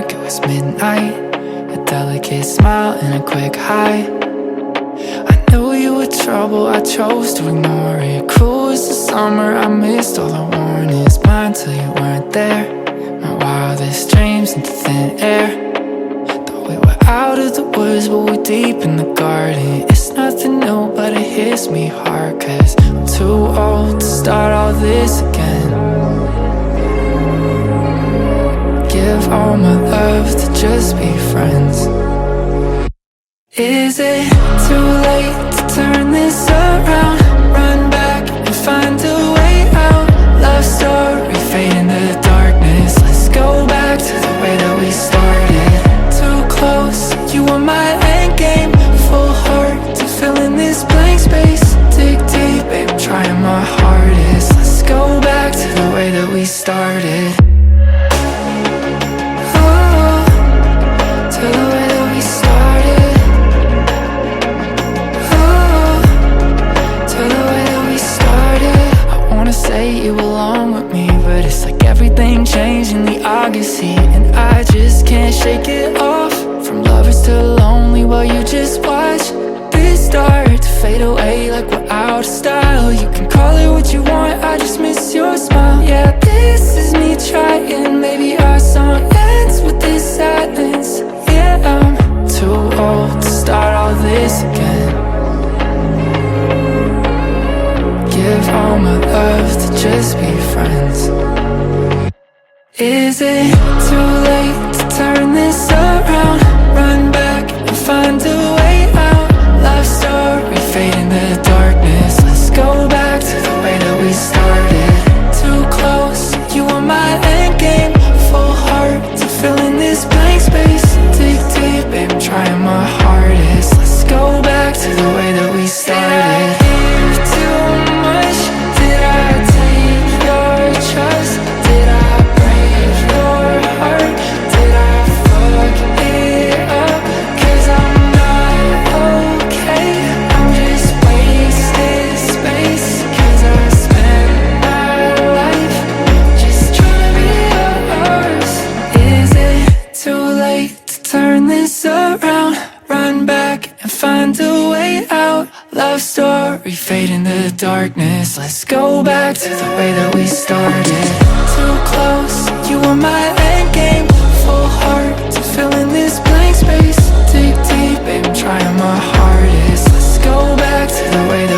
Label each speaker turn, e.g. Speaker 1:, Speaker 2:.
Speaker 1: like it was midnight. A delicate smile and a quick hi. I knew you were trouble, I chose to ignore it. Cruel as the summer, I missed all the warnings. Blind till you weren't there. My wildest dreams into thin air. Thought we were out of the woods, but we're deep in the garden. It's nothing new, but it hits me hard, 'cause I'm too old to start all this again. Give all my love to just be friends. Is it too late to turn this around? Run back and find a way out. Love story fade into the darkness. Let's go back to the way that we started. Too close, you were my end game. Full heart to fill in this blank space. Dig deep, babe, I'm trying my hardest. Let's go back to the way that we started. To the way that we started. To the way that we started. I wanna say you belong with me, but it's like everything changed in the August heat, and I just can't shake it off. From lovers to lonely, while you just watch this start to fade away like we're out of style. You can call it what you want, I just miss your smile. Yeah, this is me trying, maybe our song ends with this silence. Yeah, I'm too old to start all this again. Give all my love to just be friends. Is it too late to turn this around? Run back and find a way out. Love story fade into the darkness. Let's go back to the way that we started. Too close, you were my end game. Full heart to fill in this blank space. Dig deep, babe, I'm trying my hardest. Let's go back to the way that we started. Did I give too much? Did I take your trust? Did I break your heart? Did I fuck it up? 'Cause I'm not okay. I'm just wasted space. 'Cause I spent my life just trying to be yours. Is it too late to turn this around? Run back and find a way out. Love story fade into the darkness. Let's go back to the way that we started. Too close, you were my end game. Full heart to fill in this blank space. Dig deep, babe, I'm trying my hardest. Let's go back to the way that